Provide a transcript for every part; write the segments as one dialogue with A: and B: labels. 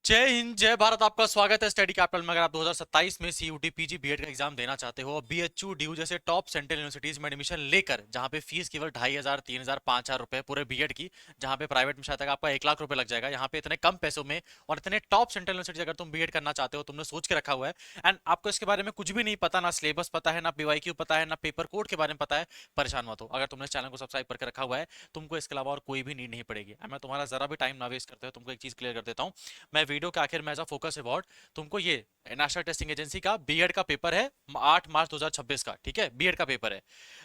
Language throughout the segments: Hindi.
A: जय हिंद जय भारत। आपका स्वागत है स्टडी कैपिटल में। अगर आप 2027 में सीयूटी पीजी बीएड का एग्जाम देना चाहते हो और बीएचयू डीयू जैसे टॉप सेंट्रल यूनिवर्सिटीज में एडमिशन लेकर, जहां पे फीस केवल 2,500 3,000 5,000 रुपए पूरे बीएड की, जहां पे प्राइवेट में शायद तक आपका 1 लाख रुपए लग जाएगा, यहाँ पे इतने कम पैसों में और इतने टॉप सेंट्रल यूनिवर्सिटी अगर तुम बीएड करना चाहते हो, तुमने सोच के रखा हुआ है एंड आपको इसके बारे में कुछ भी नहीं पता, ना सिलेबस पता है, ना पीवाईक्यू पता है, ना पेपर कोड के बारे में पता है, परेशान मत हो। अगर तुमने इस चैनल को सब्सक्राइब करके रखा हुआ है, तुमको इसके अलावा और कोई भी नीड नहीं पड़ेगी। मैं तुम्हारा जरा भी टाइम ना वेस्ट करते हुए तुमको एक चीज क्लियर कर देता हूँ। मैं वीडियो के आखिर में एज अ फोकस अवार्ड तुमको ये नेशनल टेस्टिंग एजेंसी का बीएड का पेपर है 8 मार्च 2026 का, ठीक है, बीएड का पेपर है।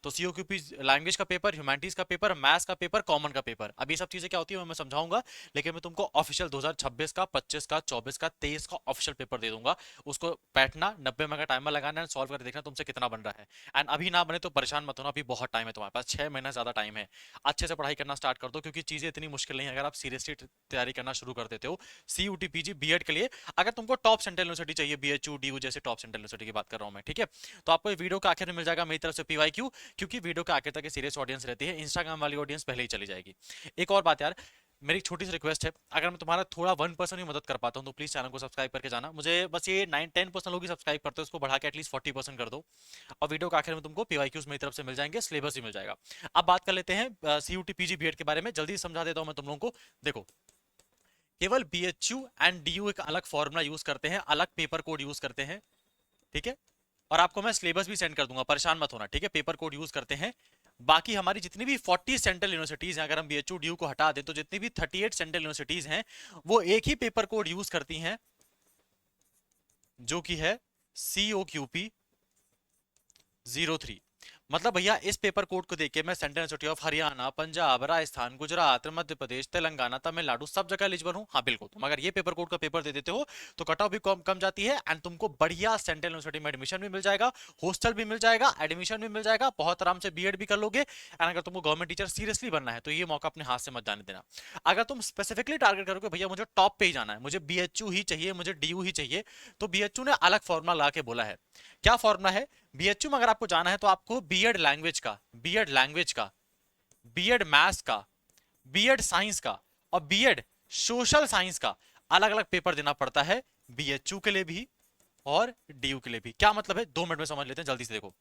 A: तो सीओक्यूपी लैंग्वेज का पेपर, ह्यूमैनिटीज का पेपर, मैथ्स का पेपर, कॉमन का पेपर। अब ये सब चीजें क्या होती है मैं समझाऊंगा, लेकिन मैं तुमको ऑफिशियल 2026 का, 25 का, 24 का, 23 का ऑफिशियल पेपर दे दूंगा। उसको बैठना 90 मिनट का टाइमर लगाना है, सॉल्व करके देखना तुमसे कितना बन रहा है। एंड अभी ना बने तो परेशान मत होना, अभी बहुत टाइम है तुम्हारे पास, 6 महीना ज्यादा टाइम है। अच्छे से पढ़ाई करना स्टार्ट कर दो, क्योंकि चीजें इतनी मुश्किल नहीं है अगर आप सीरियसली तैयारी करना शुरू कर देते हो सीयूटी पीजी बीएड के लिए। अगर तुमको टॉप सेंट्रल यूनिवर्सिटी चाहिए, बीएचयू डीयू जैसे टॉप सेंट्रल यूनिवर्सिटी की बात कर रहा हूं मैं, ठीक है, तो आपको ये वीडियो के आखिर में मिल जाएगा मेरी तरफ से पीवाईक्यू, क्योंकि वीडियो के आखिर तक सीरियस ऑडियंस रहती है, इंस्टाग्राम वाली ऑडियंस पहले ही चली जाएगी। एक और बात यार, मेरी एक छोटी सी रिक्वेस्ट है, अगर मैं तुम्हारा थोड़ा 1% भी मदद कर पाता हूं तो प्लीज चैनल को सब्सक्राइब करके जाना। मुझे बस ये 9-10% लोग ही सब्सक्राइब करते हैं, उसको बढ़ा के एटलीस्ट 40% कर दो। और वीडियो के आखिर में तुमको पीवाईक्यूज मेरी तरफ से मिल जाएंगे, सिलेबस भी मिल जाएगा। अब बात कर लेते हैं सीयूटी पीजी बीएड के बारे में, जल्दी समझा देता हूं मैं तुम लोगों को। देखो, केवल बीएचयू एंड डीयू एक अलग फॉर्मूला यूज करते हैं, अलग पेपर कोड यूज करते हैं, ठीक है। और आपको मैं सिलेबस भी सेंड कर दूंगा, परेशान मत होना, ठीक है। पेपर कोड यूज करते हैं। बाकी हमारी जितनी भी 40 सेंट्रल यूनिवर्सिटीज हैं, अगर हम बीएचयू डीयू को हटा दें तो जितनी भी 38 सेंट्रल यूनिवर्सिटीज हैं, वो एक ही पेपर कोड यूज करती हैं, जो कि है COQP 03। मतलब भैया इस पेपर कोड को देख के मैं central university of Haryana, Punjab, Rajasthan, Gujarat, Madhya Pradesh, Telangana, Tamil Nadu सब जगह एलिजिबल हूं। हाँ बिल्कुल, तुम अगर ये पेपर कोड का पेपर दे देते हो तो कट ऑफ भी कम जाती है एंड तुमको बढ़िया सेंट्रल यूनिवर्सिटी में एडमिशन भी मिल जाएगा, हॉस्टल भी मिल जाएगा, एडमिशन भी मिल जाएगा, बहुत आराम से बीएड भी कर लोगे। एंड अगर तुमको गवर्नमेंट टीचर सीरियसली बनना है तो ये मौका अपने हाथ से मत जाने देना। अगर तुम स्पेसिफिकली टारगेट करोगे भैया मुझे टॉप पे ही जाना है, मुझे बीएचयू ही चाहिए, मुझे डीयू ही चाहिए, तो बीएचयू ने अलग फॉर्मुला ला के बोला है। क्या फॉर्मुला है? बीएचयू में अगर आपको जाना है तो आपको बीएड लैंग्वेज का, बीएड लैंग्वेज का, बीएड मैथ्स का, बीएड साइंस का और बीएड सोशल साइंस का अलग अलग पेपर देना पड़ता है, बीएचयू के लिए भी और डीयू के लिए भी। क्या मतलब है 2 मिनट में समझ लेते हैं, जल्दी से देखो।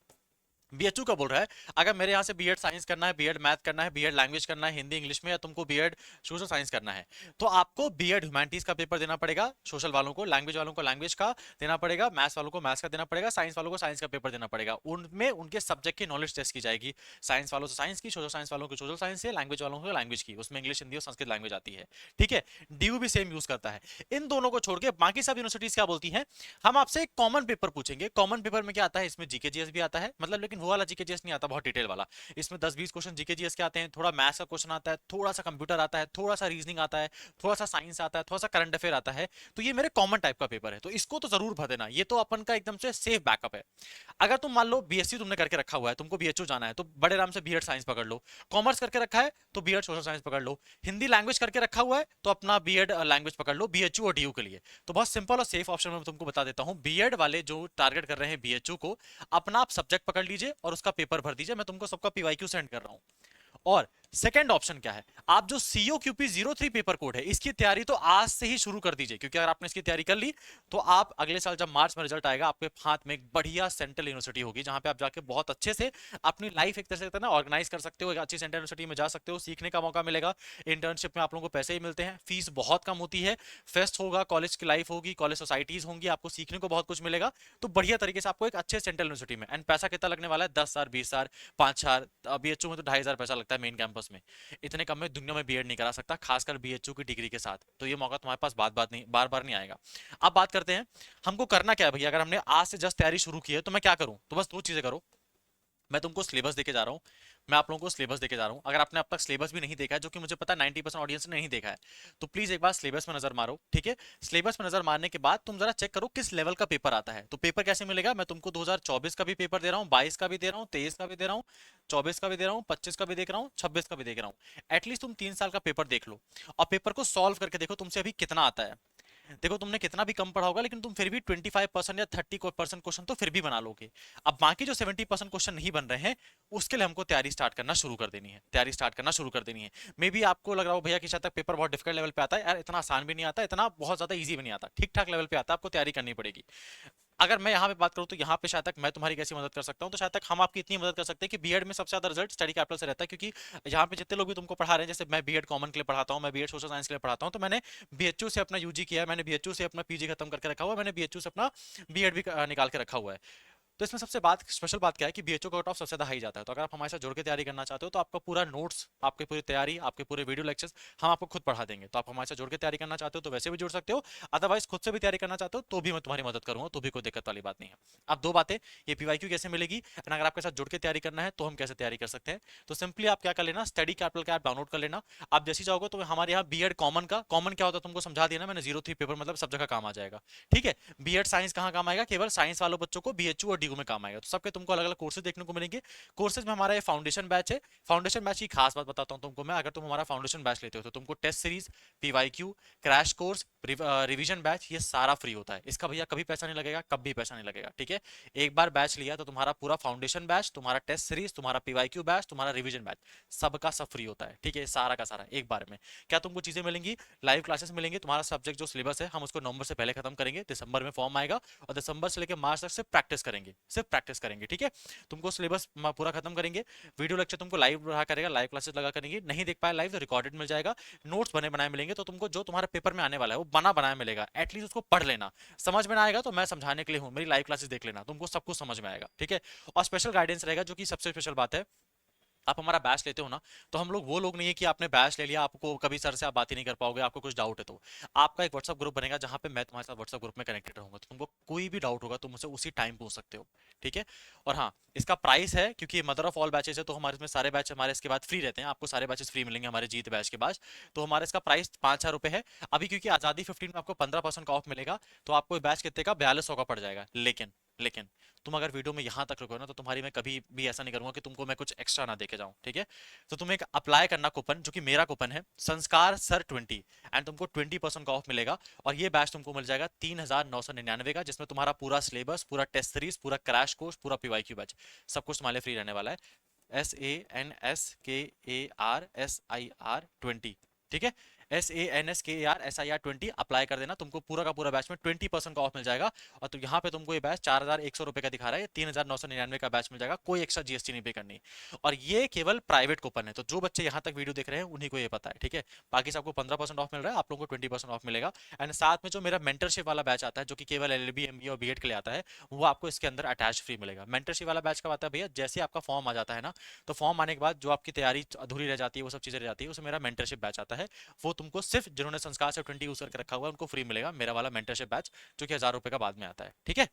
A: बीएचयू का बोल रहा है, अगर मेरे यहाँ से बीएड साइंस करना है, बीएड मैथ करना है, बीएड लैंग्वेज करना है हिंदी इंग्लिश में, या तुमको बीएड सोशल साइंस करना है, तो आपको बीएड ह्यूमैनिटीज का पेपर देना पड़ेगा, सोशल वालों को, लैंग्वेज वालों को लैंग्वेज का देना पड़ेगा, मैथ्स वालों को मैथ्स का देना पड़ेगा, साइंस वालों को साइंस का पेपर देना पड़ेगा। उनमें उनके सब्जेक्ट की नॉलेज टेस्ट की जाएगी, साइंस वालों से साइंस की, सोशल साइंस वालों की सोशल साइंस से, लैंग्वेज वालों को लैंग्वेज की, उसमें इंग्लिश हिंदी और संस्कृत लैंग्वेज आती है, ठीक है। डीयू भी सेम यूज करता है। इन दोनों को छोड़ के बाकी सब यूनिवर्सिटीज क्या बोलती हैं, हम आपसे एक कॉमन पेपर पूछेंगे। कॉमन पेपर में क्या आता है, इसमें जीके जीएस भी आता है, मतलब लेकिन वो वाला जीके जीएस नहीं आता बहुत डिटेल वाला। इसमें 10-20 क्वेश्चन जीके जीएस के आते हैं, थोड़ा मैथ्स का क्वेश्चन आता है, थोड़ा सा कंप्यूटर आता है, थोड़ा सा रीजनिंग आता है, थोड़ा सा साइंस आता है, थोड़ा सा करंट अफेयर आता है। तो ये मेरे कॉमन टाइप का पेपर है, तो इसको तो जरूर भर देना, ये तो अपन का एकदम से सेफ बैकअप है। अगर तुम मान लो बीएससी तुमने करके रखा हुआ है, तुमको बीएचयू जाना है, तो बड़े आराम से बीएड साइंस पकड़ लो। कॉमर्स करके रखा है तो बीएड सोशल साइंस पकड़ लो। हिंदी लैंग्वेज करके रखा हुआ है तो अपना बीएड लैंग्वेज पकड़ लो, बीएचयू और डीयू के लिए। तो बहुत सिंपल और सेफ ऑप्शन मैं तुमको बता देता हूं, बीएड वाले जो टारगेट कर रहे हैं बीएचयू को, अपना आप सब्जेक्ट पकड़ लीजिए और उसका पेपर भर दीजिए। मैं तुमको सबका पीवाईक्यू सेंड कर रहा हूं। और सेकंड ऑप्शन क्या है, आप जो सीओक्यूपी 03 पेपर कोड है, इसकी तैयारी तो आज से ही शुरू कर दीजिए, क्योंकि अगर आपने इसकी तैयारी कर ली तो आप अगले साल जब मार्च में रिजल्ट आएगा, आपके हाथ में एक बढ़िया सेंट्रल यूनिवर्सिटी होगी, जहां पे आप जाके बहुत अच्छे से अपनी लाइफ एक तरह से ना ऑर्गेनाइज कर सकते हो, एक अच्छी सेंट्रल यूनिवर्सिटी में जा सकते हो, सीखने का मौका मिलेगा। इंटर्नशिप में आप लोगों को पैसे ही मिलते हैं, फीस बहुत कम होती है, फेस्ट होगा, कॉलेज की लाइफ होगी, कॉलेज सोसाइटीज होंगी, आपको सीखने को बहुत कुछ मिलेगा। तो बढ़िया तरीके से आपको एक अच्छे सेंट्रल यूनिवर्सिटी में, एंड पैसा कितना लगने वाला है, 10,000 20,000 5,000, बीएचयू में तो 2,500 पैसा लगता है मेन कैंपस में। इतने कम में दुनिया में बीएड नहीं करा सकता, खासकर बीएचयू की डिग्री के साथ। तो ये मौका तुम्हारे पास बात बात नहीं, बार बार नहीं आएगा। अब बात करते हैं हमको करना क्या है भैया। अगर हमने आज से जस्ट तैयारी शुरू की है तो मैं क्या करूं, तो बस 2 चीजें करो। मैं तुमको सिलेबस देके जा रहा हूँ, मैं आप लोगों को सिलेबस देके जा रहा हूँ। अगर आपने अब तक सिलेबस भी नहीं देखा है, जो कि मुझे पता है 90% ऑडियंस ने नहीं देखा है, तो प्लीज एक बार सिलेबस में नजर मारो, ठीक है। सिलेबस में नजर मारने के बाद तुम जरा चेक करो किस लेवल का पेपर आता है। तो पेपर कैसे मिलेगा, मैं तुमको 2024 का भी पेपर दे रहा हूँ, 22 का भी दे रहा हूँ, 23 का भी दे रहा हूँ, 24 का भी दे रहा हूँ, 25 का भी देख रहा हूँ, 26 का भी देख रहा हूँ। एटलीस्ट तुम 3 साल का पेपर देख लो और पेपर को सॉल्व करके देखो तुमसे अभी कितना आता है। देखो तुमने कितना भी कम पढ़ा होगा लेकिन तुम फिर भी 25% या 30% क्वेश्चन तो फिर भी बना लोगे। अब बाकी जो 70% क्वेश्चन नहीं बन रहे हैं उसके लिए हमको तैयारी स्टार्ट करना शुरू कर देनी है, तैयारी स्टार्ट करना शुरू कर देनी है। मे बी आपको लग रहा हो भैया कि शायद तक पेपर बहुत डिफिकल्ट लेवल पे आता है, यार इतना आसान भी नहीं आता, इतना बहुत ज्यादा इजी भी नहीं आता, ठीक ठाक लेवल पे आता है, आपको तैयारी करनी पड़ेगी। अगर मैं यहाँ पे बात करूँ तो यहाँ पे शायद तक मैं तुम्हारी कैसी मदद कर सकता हूँ, तो शायद तक हम आपकी इतनी मदद कर सकते हैं कि बीएड में सबसे ज्यादा रिजल्ट स्टडी कैपिटल से रहता है, क्योंकि यहाँ पे जितने लोग भी तुमको पढ़ा रहे हैं, जैसे मैं बीएड कॉमन के लिए पढ़ाता हूँ, मैं बीएड सोशल साइंस के लिए पढ़ाता हूँ, तो मैंने बीएचयू से अपना यूजी किया है, मैंने बीएचयू से अपना पीजी खत्म करके रखा हुआ है, मैंने बीएचयू से अपना बीएड भी निकाल के रखा हुआ है। तो इसमें सबसे बात स्पेशल बात क्या है कि बीएचओ का कट ऑफ सबसे ज्यादा हाई जाता है। तो अगर आप हमारे साथ जुड़ के तैयारी करना चाहते हो तो आपका पूरा नोट्स, आपकी पूरी तैयारी, आपके पूरे वीडियो लेक्चर्स हम आपको खुद पढ़ा देंगे। तो आप हमारे साथ जुड़ के तैयारी करना चाहते हो तो वैसे भी जुड़ सकते हो, अदरवाइज खुद से भी तैयारी करना चाहते हो तो भी मैं तुम्हारी मदद करूंगा, तो भी कोई दिक्कत वाली बात नहीं है। अब दो बातें, ये पीवाईक्यू कैसे मिलेगी एंड अगर आपके साथ जुड़ के तैयारी करना है तो हम कैसे तैयारी कर सकते हैं। तो सिंपली आप क्या कर लेना, स्टडी कैपिटल का ऐप डाउनलोड कर लेना। आप जैसे जाओगे तो हमारे यहाँ बीएड कॉमन का, कॉमन क्या होता है तुमको समझा दिया ना मैंने, 03 पेपर मतलब सब जगह काम आ जाएगा। ठीक है, बीएड साइंस कहाँ काम आएगा, केवल साइंस वालों बच्चों को बीएचयू और डीयू में काम आएगा। तो सबके तुमको अलग अलग कोर्सेज देखने को मिलेंगे। कोर्सेज में हमारा ये फाउंडेशन बैच है। फाउंडेशन बैच की खास बात बताता हूँ तुमको मैं, अगर तुम हमारा फाउंडेशन बैच लेते हो तो तुमको test series, PYQ, crash course, revision batch, ये सारा फ्री होता है। इसका भैया कभी पैसा नहीं लगेगा, कभी पैसा नहीं लगेगा। ठीक है, एक बार बैच लिया तो तुम्हारा पूरा फाउंडेशन बैच, तुम्हारा टेस्ट सीरीज, तुम्हारा पीवाईक्यू बैच, तुम्हारा रिवीजन बैच, सबका सब फ्री होता है। ठीक है, सारा का सारा एक बार में। क्या तुमको चीजें मिलेंगी, लाइव क्लासेस मिलेंगे, तुम्हारा सब्जेक्ट जो सिलेबस है हम उसको नवंबर से पहले खत्म करेंगे, दिसंबर में फॉर्म आएगा और दिसंबर से लेकर मार्च तक सिर्फ प्रैक्टिस करेंगे, सिर्फ प्रैक्टिस करेंगे। ठीक है, तुमको सिलेबस पूरा खत्म करेंगे, वीडियो लेक्चर तुमको लाइव रहा करेगा, लाइव क्लासेस लगा करेंगे, नहीं देख पाए लाइव तो रिकॉर्डेड मिल जाएगा, नोट्स बने बनाए मिलेंगे। तो तुमको जो तुम्हारे पेपर में आने वाला है वो बना बनाया मिलेगा, एटलीस्ट उसको पढ़ लेना। समझ में ना आएगा तो मैं समझाने के लिए हूँ, मेरी लाइव क्लासेस देख लेना, तुमको सब कुछ समझ में आएगा। ठीक है, और स्पेशल गाइडेंस रहेगा, जो कि सबसे स्पेशल बात है। आप हमारा बैच लेते हो ना, तो हम लोग वो लोग नहीं है कि आपने बैच ले लिया आपको कभी सर से आप बात ही नहीं कर पाओगे, आपको कुछ डाउट है तो आपका एक व्हाट्सअप ग्रुप बनेगा जहां पे मैं तुम्हारे साथ व्हाट्सअप ग्रुप में कनेक्टेड रहूंगा, तो तुमको कोई भी डाउट होगा तुम मुझसे उसी टाइम पूछ सकते हो। ठीक है, और हाँ, इसका प्राइस है, क्योंकि मदर ऑफ ऑल बैचेस है तो हमारे इसमें सारे बैच हमारे इसके बाद फ्री रहते हैं, आपको सारे बैचेस फ्री मिलेंगे हमारे जीत बैच के बाद। तो हमारे इसका प्राइस 5,000 रुपए है अभी, क्योंकि आजादी 15 में आपको 15% का ऑफ मिलेगा, तो आपको बैच कितने का 4200 का पड़ जाएगा। लेकिन लेकिन तुम अगर वीडियो में यहां तक रुको ना, तो तुम्हारी मैं कभी भी ऐसा नहीं करूंगा कि तुमको मैं कुछ एक्स्ट्रा ना देके जाऊं। ठीक है, तो तुम्हें एक अप्लाई करना कूपन, जो कि मेरा कूपन है, संस्कार सर 20, एंड तुमको 20% का ऑफ मिलेगा। और ये बैच तुमको मिल जाएगा 3,999 का, जिसमें तुम्हारा पूरा सिलेबस, पूरा टेस्ट सीरीज, पूरा क्रैश कोर्स, पूरा पीवाईक्यू बैच, सब कुछ तुम्हारे फ्री रहने वाला है। SANSKARSIR 20। ठीक है, SANSKARSIR 20 अप्लाई कर देना, तुमको पूरा का पूरा बैच में 20% का ऑफ मिल जाएगा। और तो यहाँ पे तुमको ये बैच 4,100 रुपए का दिखा रहा है, 3,999 का बैच मिल जाएगा, कोई एक्स्ट्रा जीएसटी नहीं पे करनी। और ये केवल प्राइवेट कूपन है, तो जो बच्चे यहाँ तक वीडियो देख रहे हैं उन्हीं को ये पता है। ठीक है, बाकी सबको 15% ऑफ मिल रहा है, आप लोगों को 20% ऑफ मिलेगा। एंड साथ में जो मेरा मेंटरशिप वाला बैच आता है, जो कि केवल एलएलबी, एमबीए और बीएड के लिए आता है, वो आपको इसके अंदर अटैच फ्री मिलेगा। मेंटरशिप वाला बैच कब आता है भैया, जैसे आपका फॉर्म आ जाता है ना, तो फॉर्म आने के बाद जो आपकी तैयारी अधूरी रह जाती है, वो सब चीजें रह जाती है, उसमें मेरा मेंटरशिप बैच आता है। वो तुमको सिर्फ जिन्होंने संस्कार से 20 यूज करके रखा हुआ है उनको फ्री मिलेगा, मेरा वाला मेंटरशिप बैच, जो कि 1,000 रुपए का बाद में आता है। ठीक है,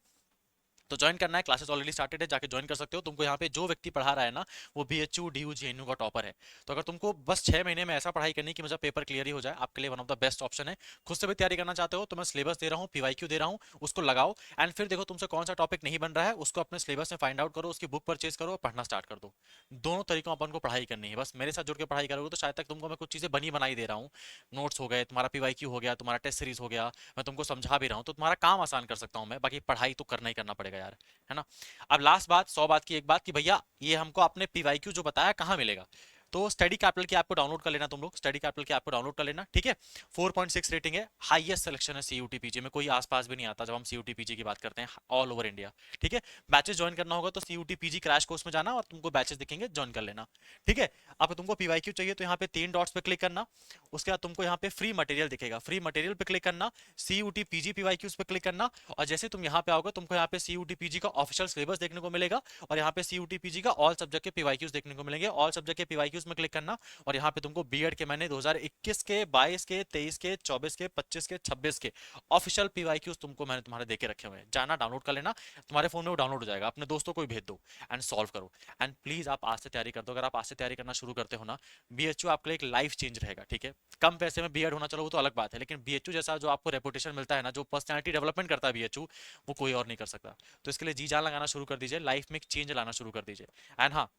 A: तो ज्वाइन करना है, क्लासेस ऑलरेडी स्टार्टेड है, जाके ज्वाइन कर सकते हो। तुमको यहाँ पे जो व्यक्ति पढ़ा रहा है ना, वो बीएचयू डीयू जेएनयू का टॉपर है। तो अगर तुमको बस 6 महीने में ऐसा पढ़ाई करनी कि मुझे पेपर क्लियर ही हो जाए, आपके लिए one of the best option है। खुद से भी तैयारी करना चाहते हो तो मैं सिलेबस दे रहा हूँ, पीवाईक्यू दे रहा हूँ, उसको लगाओ एंड फिर देखो तुमसे कौन सा टॉपिक नहीं बन रहा है, उसको अपने सिलेबस में फाइंड आउट करो, उसकी बुक परचेज करो और पढ़ना स्टार्ट कर दो। दोनों तरीकों अपन को पढ़ाई करनी है, बस मेरे साथ जुड़ के पढ़ाई करोगे तो शायद तक तुमको मैं कुछ चीजें बनी बनाई दे रहा हूँ, नोट्स हो गए, तुम्हारा पीवाईक्यू हो गया, तुम्हारा टेस्ट सीरीज हो गया, मैं तुमको समझा भी रहा हूँ, तो तुम्हारा काम आसान कर सकता हूँ मैं, बाकी पढ़ाई तो करना ही करना पड़ेगा यार, है ना। अब लास्ट बात, 100 बात की एक बात, कि भैया ये हमको आपने पीवाईक्यू जो बताया कहाँ मिलेगा, तो स्टडी कैपिटल की ऐप को डाउनलोड कर लेना तुम लोग, स्टडी कैपिटल की ऐप को डाउनलोड कर लेना। ठीक है, 4.6 रेटिंग है, हाईएस्ट सिलेक्शन है सीयूटी पीजी में, कोई आसपास भी नहीं आता जब हम सीयूटी पीजी की बात करते हैं ऑल ओवर इंडिया। ठीक है, बैचेस ज्वाइन करना होगा तो सीयूटी पीजी क्रैश कोर्स में जाना और तुमको बैचेस दिखेंगे, ज्वाइन कर लेना। ठीक है, अब तुमको पीवाईक्यू चाहिए तो यहाँ पे 3 डॉट्स पे क्लिक करना, उसके बाद तुमको यहाँ पे फ्री मटेरियल दिखेगा, फ्री मटेरियल पे क्लिक करना, सीयूटी पीजी पीवाईक्यूज पे क्लिक करना, और जैसे तुम यहाँ पे आओगे तुमको यहाँ पे सीयूटी पीजी का ऑफिशियल सिलेबस देखने को मिलेगा, और यहाँ पे सीयूटी पीजी का ऑल सब्जेक्ट के पीवाईक्यूज देखने को मिलेंगे, ऑल सब्जेक्ट के पीवाईक्यूज में क्लिक करना। और यहाँ पे तुमको बीएड के मैंने 2021 के, 22 के, 23 के, 24 के, 25 के, 26 के ऑफिशियल पीवाईक्यूज तुमको मैंने तुम्हारे देके रखे हुए हैं, जाना डाउनलोड कर लेना, तुम्हारे फोन में वो डाउनलोड हो जाएगा, अपने दोस्तों को भी भेज दो एंड सॉल्व करो। एंड प्लीज आप आज से तैयारी कर दो, अगर आप आज से तैयारी करना शुरू करते हो ना, बीएचयू आपके लिए एक लाइफ चेंज रहेगा। ठीक है, कम पैसे में बीएड होना चलो वो तो अलग बात है, लेकिन बीएचयू जैसा जो आपको रेपुटेशन मिलता है ना, जो पर्सनैलिटी डेवलपमेंट करता है बीएचयू, वो कोई और नहीं कर सकता। तो इसके लिए जी जान लगाना शुरू कर दीजिए, लाइफ में एक चेंज लाना शुरू कर दीजिए। एंड हाँ,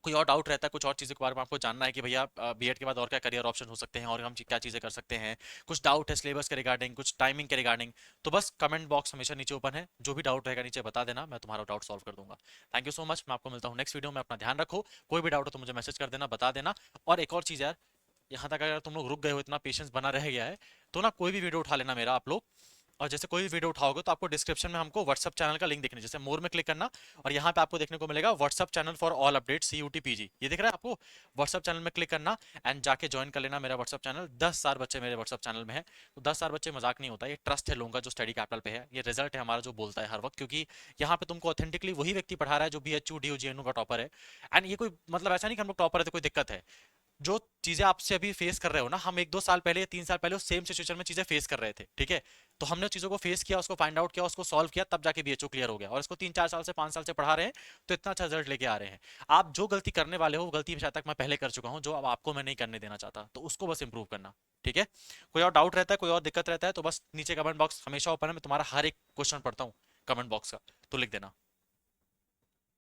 A: कोई और डाउट रहता है, कुछ और चीज़ों के बारे में आपको जानना है कि भैया बीएड के बाद और क्या करियर ऑप्शन हो सकते हैं और हम क्या चीज़ें कर सकते हैं, कुछ डाउट है सिलेबस के रिगार्डिंग, कुछ टाइमिंग के रिगार्डिंग, तो बस कमेंट बॉक्स हमेशा नीचे ओपन है, जो भी डाउट रहेगा नीचे बता देना, मैं तुम्हारा डाउट सॉल्व कर दूंगा। थैंक यू सो मच, मैं आपको मिलता हूँ नेक्स्ट वीडियो में, अपना ध्यान रखो। कोई भी डाउट हो तो मुझे मैसेज कर देना, बता देना। और एक और चीज़ यार, यहाँ तक अगर तुम लोग रुक गए हो, इतना पेशेंस बना रह गया है, तो ना कोई भी वीडियो उठा लेना मेरा आप लोग, और जैसे कोई भी वीडियो उठाओगे तो आपको डिस्क्रिप्शन में हमको व्हाट्सअप चैनल का लिंक दिखने, जैसे मोर में क्लिक करना, और यहाँ पे आपको देखने को मिलेगा WhatsApp channel for all update CUT PG, ये दिख रहा है आपको। व्हाट्सअप चैनल में क्लिक करना एंड जाके ज्वाइन कर लेना मेरा व्हाट्सअप चैनल। 10,000 बच्चे मेरे व्हाट्सअप चैनल में है, तो 10,000 बच्चे मजाक नहीं होता, ये ट्रस्ट है लोगों का जो स्टडी कैपिटल पे है, ये रिजल्ट है हमारा जो बोलता है हर वक्त, क्योंकि यहाँ पे तुमको ऑथेंटिकली वही व्यक्ति पढ़ा रहा है जो BHU DU GNU का टॉपर है। एंड ये कोई मतलब ऐसा नहीं कि हम लोग टॉपर है तो कोई दिक्कत है, जो चीजें आपसे अभी फेस कर रहे हो ना, हम 1-2 साल पहले या 3 साल पहले उस सेम सिचुएशन में चीजें फेस कर रहे थे, ठीक है। तो हमने चीजों को फेस किया, उसको फाइंड आउट किया, उसको सॉल्व किया, तब जाके BHO क्लियर हो गया, और इसको 3-4 साल से 5 साल से पढ़ा रहे हैं, तो इतना अच्छा रिजल्ट लेके आ रहे हैं। आप जो गलती करने वाले हो वो गलती शायद तक मैं पहले कर चुका हूँ, जो अब आपको मैं नहीं करने देना चाहता, तो उसको बस इंप्रूव करना, ठीक है। कोई और डाउट रहता है, कोई और दिक्कत रहता है, तो बस नीचे कमेंट बॉक्स हमेशा ओपन है, मैं तुम्हारा हर एक क्वेश्चन पढ़ता हूँ कमेंट बॉक्स का, तो लिख देना।